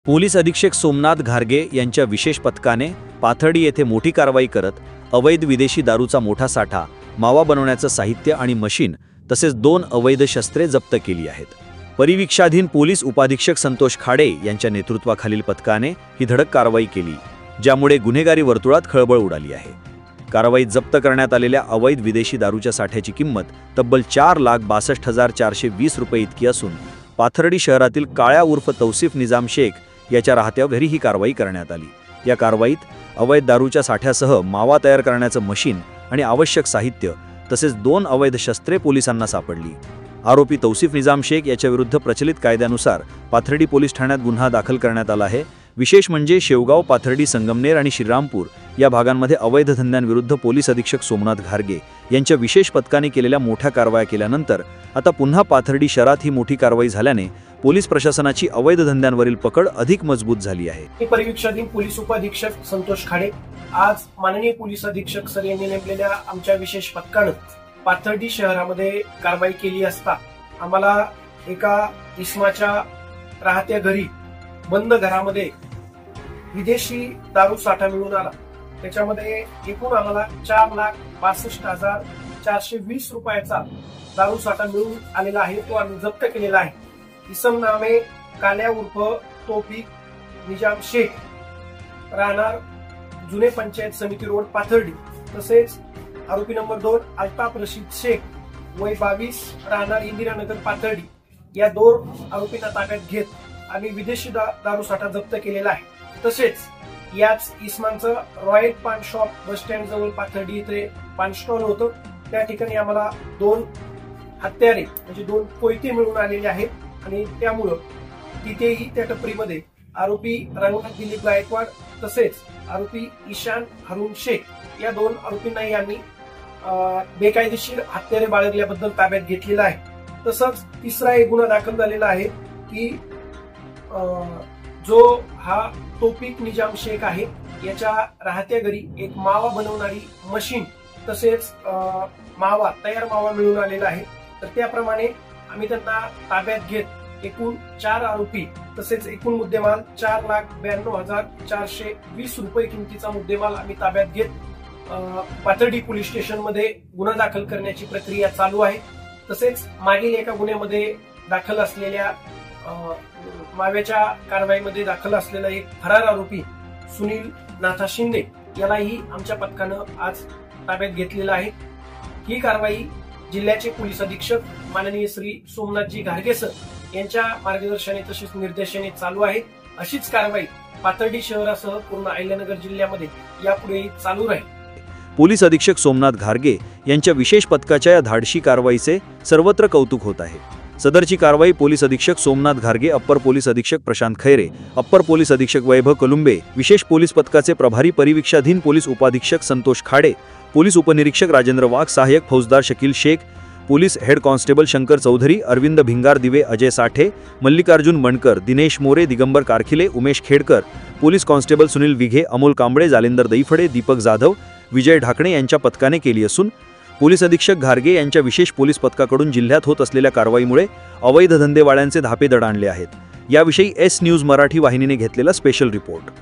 Police अधीक्षक सोमनाथ घारगे यांच्या विशेष पथकाने पाथर्डी येथे मोठी कारवाई करत अवैध विदेशी दारूचा मोठा साठा, मावा बनवण्याचं साहित्य आणि मशीन तसेच 2 अवैध शस्त्रे जप्त केली आहेत। परिवीक्षाधीन पोलीस उपाधीक्षक संतोष खाडे यांच्या नेतृत्वाखालील पथकाने ही धडक कारवाई केली, ज्यामुळे गुन्हेगारी वर्तुळात खळबळ उडाली आहे। कारवाईत जप्त करण्यात आलेल्या अवैध विदेशी दारूच्या साठ्याची किंमत तब्बल 4,62,420 रुपये इतकी असून पाथर्डी शहरातील काळ्या उर्फ तौसिफ निजाम शेख याच्या राहत्या घरी ही कारवाई करण्यात आली। या कारवाईत अवैध दारूच्या साठ्यासह मावा तयार करण्याचं मशीन आणि आवश्यक साहित्य तसेच 2 अवैध शस्त्रे पोलिसांना सापडली। आरोपी तौसिफ निजाम शेख याच्या विरुद्ध प्रचलित कायद्यानुसार पाथर्डी पोलीस ठाण्यात गुन्हा दाखल करण्यात आला आहे। विशेष म्हणजे शेवगाव, पाथर्डी, संगमनेर आणि श्रीरामपूर या भागांमध्ये अवैध धंद्यांविरुद्ध पोलीस अधीक्षक सोमनाथ घारगे यांच्या विशेष पथकाने केलेल्या मोठ्या कारवाया केल्यानंतर आता पुन्हा पाथर्डी शहरात ही मोठी कारवाई झाल्याने पोलीस प्रशासनाची अवैध धंद्यांवरील पकड अधिक मजबूत झाली आहे। परिवीक्षाधीन पोलीस उपाधीक्षक संतोष खाडे आज माननीय पोलीस अधीक्षक सर यांनी नेमलेल्या आमच्या विशेष पथकाने पाथर्डी शहरामध्ये कारवाई केली असता आम्हाला एका इसमाच्या राहत्या घरी बंद घरामध्ये विदेशी दारू साठा मिळून आला। त्याच्यामध्ये एकूण आम्हाला 4,62,420 रुपयाचा दारू साठा मिळून आलेला आहे, तो आम्ही जप्त केलेला आहे। इसम नामे काल्या उर्फ तौफिक निजाम शेख, राहणार जुने पंचायत समिती रोड, पाथर्डी। तसेच आरोपी नंबर 2 अल्ताफ रशीद शेख, वय 22, राहणार इंदिरानगर, पाथर्डी। या 2 आरोपींना ताब्यात घेत आम्ही विदेशी दारू साठा जप्त केलेला आहे। तसेच याच इसमांचं रॉयल पान शॉप बस स्टँड जवळ पाथर्डी इथे पान स्टॉल होतं, त्या ठिकाणी आम्हाला 2 हत्यारे म्हणजे 2 कोयते मिळून आलेले आहेत आणि त्यामुळं तिथेही त्या टपरीमध्ये आरोपी रंगनाथ दिलीप गायकवाड तसेच आरोपी ईशान हरून शेख या 2 आरोपींनाही आम्ही बेकायदेशीर हत्यारे बाळगल्याबद्दल ताब्यात घेतलेला आहे। तसंच तिसरा एक गुन्हा दाखल झालेला आहे की जो हा तौफिक निजाम शेख आहे याच्या राहत्या घरी एक मावा बनवणारी मशीन तसेच तयार मावा मिळून आलेला आहे। तर त्याप्रमाणे आम्ही त्यांना ताब्यात घेत एकूण 4 आरोपी तसेच एकूण मुद्देमाल 4,92,420 रुपये किमतीचा मुद्देमाल आम्ही ताब्यात घेत पाथर्डी पोलीस स्टेशन मध्ये गुन्हा दाखल करण्याची प्रक्रिया चालू आहे। तसेच मागील एका गुन्ह्यामध्ये दाखल असलेल्या माव्याच्या कारवाईमध्ये दाखल असलेला एक फरार आरोपी सुनील नाथा शिंदे यालाही आमच्या पथकानं आज ताब्यात घेतलेला आहे। ही कारवाई जिल्ह्याचे पोलीस अधीक्षक माननीय श्री सोमनाथजी घारगे सर यांच्या मार्गदर्शनाने तसेच निर्देशनाने चालू आहे। अशीच कारवाई पाथर्डी शहरासह पूर्ण अहिल्यानगर जिल्ह्यामध्ये यापुढे चालू राहील। पोलीस अधीक्षक सोमनाथ घारगे यांच्या विशेष पथकाच्या या धाडशी कारवाईचे सर्वत्र कौतुक होत आहे। सदरची कारवाई पोलीस अधीक्षक सोमनाथ घारगे, अप्पर पोलीस अधीक्षक प्रशांत खैरे, अप्पर पोलीस अधीक्षक वैभव कलुंबे, विशेष पोलीस पथकाचे प्रभारी परिवीक्षाधीन पोलीस उपाधीक्षक संतोष खाडे, पोलीस उपनिरीक्षक राजेंद्र वाघ, सहाय्यक फौजदार Shakeel Shaikh, police head constable Shankar Chaudhari, Arvind Bhingardive, Ajay Sathe, Mallikarjun Mankar, Dinesh More, Digambar Karkhile, Umesh Khedkar, police constable Sunil Vighe, Amol Kamble, Jalindar Daiphade, Deepak Jadhav, Vijay Dhakane यांच्या पथकाने केली असून पोलीस अधीक्षक घारगे यांच्या विशेष पोलीस पथकाकडून जिल्ह्यात होत असलेल्या कारवाईमुळे अवैध धंदेवाल्यांचे धापे दड आणले आहेत। याविषयी एस न्यूज मराठी वाहिनीने घेतलेला स्पेशल रिपोर्ट।